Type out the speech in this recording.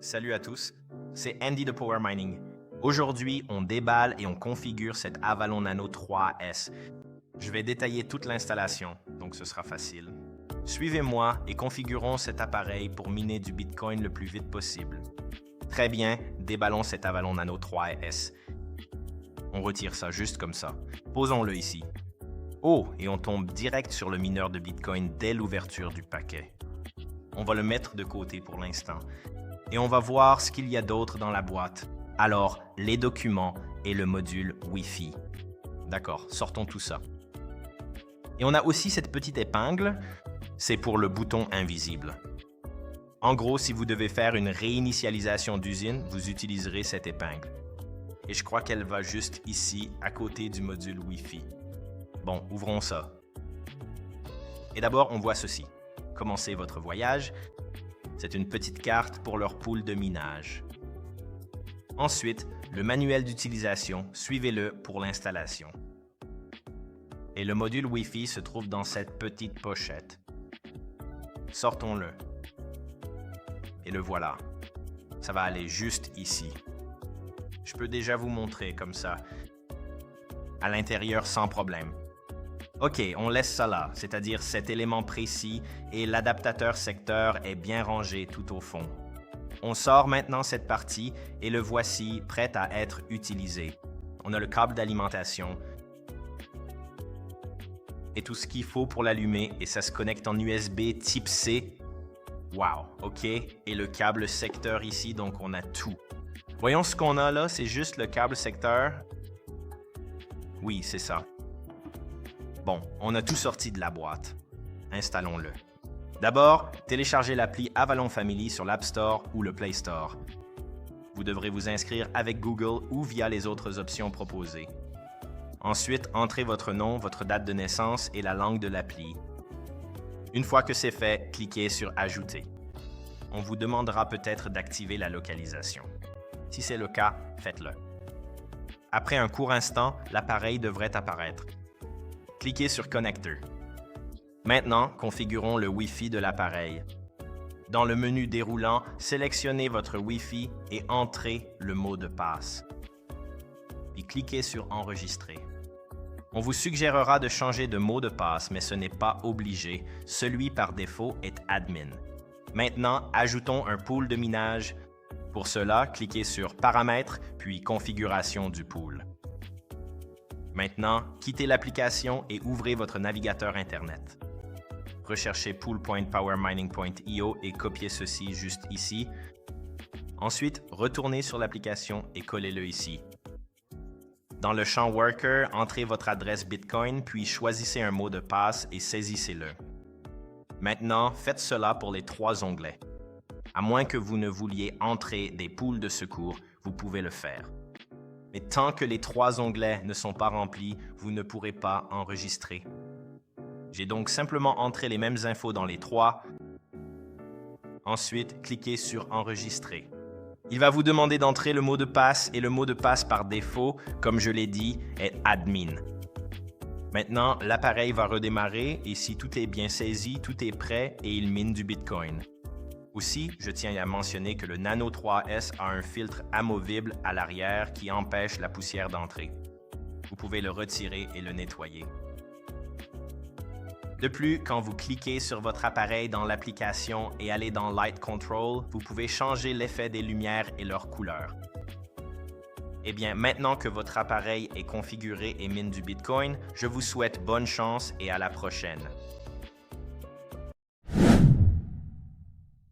Salut à tous, c'est Andy de Power Mining. Aujourd'hui, on déballe et on configure cet Avalon Nano 3S. Je vais détailler toute l'installation, donc ce sera facile. Suivez-moi et configurons cet appareil pour miner du Bitcoin le plus vite possible. Très bien, déballons cet Avalon Nano 3S. On retire ça juste comme ça. Posons-le ici. Oh, et on tombe direct sur le mineur de Bitcoin dès l'ouverture du paquet. On va le mettre de côté pour l'instant. Et on va voir ce qu'il y a d'autre dans la boîte. Alors, les documents et le module Wi-Fi. D'accord, sortons tout ça. Et on a aussi cette petite épingle, c'est pour le bouton invisible. En gros, si vous devez faire une réinitialisation d'usine, vous utiliserez cette épingle. Et je crois qu'elle va juste ici, à côté du module Wi-Fi. Bon, ouvrons ça. Et d'abord, on voit ceci. Commencez votre voyage. C'est une petite carte pour leur pool de minage. Ensuite, le manuel d'utilisation, suivez-le pour l'installation. Et le module Wi-Fi se trouve dans cette petite pochette. Sortons-le. Et le voilà. Ça va aller juste ici. Je peux déjà vous montrer comme ça, à l'intérieur sans problème. OK, on laisse ça là, c'est-à-dire cet élément précis et l'adaptateur secteur est bien rangé tout au fond. On sort maintenant cette partie et le voici prêt à être utilisé. On a le câble d'alimentation et tout ce qu'il faut pour l'allumer et ça se connecte en USB type C. Wow, OK, et le câble secteur ici, donc on a tout. Voyons ce qu'on a là, c'est juste le câble secteur. Oui, c'est ça. Bon, on a tout sorti de la boîte. Installons-le. D'abord, téléchargez l'appli Avalon Family sur l'App Store ou le Play Store. Vous devrez vous inscrire avec Google ou via les autres options proposées. Ensuite, entrez votre nom, votre date de naissance et la langue de l'appli. Une fois que c'est fait, cliquez sur « Ajouter ». On vous demandera peut-être d'activer la localisation. Si c'est le cas, faites-le. Après un court instant, l'appareil devrait apparaître. Cliquez sur « Connector ». Maintenant, configurons le Wi-Fi de l'appareil. Dans le menu déroulant, sélectionnez votre Wi-Fi et entrez le mot de passe. Puis cliquez sur « Enregistrer ». On vous suggérera de changer de mot de passe, mais ce n'est pas obligé. Celui par défaut est « Admin ». Maintenant, ajoutons un pool de minage. Pour cela, cliquez sur « Paramètres » puis « Configuration du pool ». Maintenant, quittez l'application et ouvrez votre navigateur Internet. Recherchez pool.powermining.io et copiez ceci juste ici. Ensuite, retournez sur l'application et collez-le ici. Dans le champ Worker, entrez votre adresse Bitcoin, puis choisissez un mot de passe et saisissez-le. Maintenant, faites cela pour les 3 onglets. À moins que vous ne vouliez entrer des pools de secours, vous pouvez le faire. Mais tant que les 3 onglets ne sont pas remplis, vous ne pourrez pas enregistrer. J'ai donc simplement entré les mêmes infos dans les 3. Ensuite, cliquez sur « Enregistrer ». Il va vous demander d'entrer le mot de passe et le mot de passe par défaut, comme je l'ai dit, est « Admin ». Maintenant, l'appareil va redémarrer et si tout est bien saisi, tout est prêt et il mine du Bitcoin. Aussi, je tiens à mentionner que le Nano 3S a un filtre amovible à l'arrière qui empêche la poussière d'entrer. Vous pouvez le retirer et le nettoyer. De plus, quand vous cliquez sur votre appareil dans l'application et allez dans Light Control, vous pouvez changer l'effet des lumières et leur couleur. Eh bien, maintenant que votre appareil est configuré et mine du Bitcoin, je vous souhaite bonne chance et à la prochaine.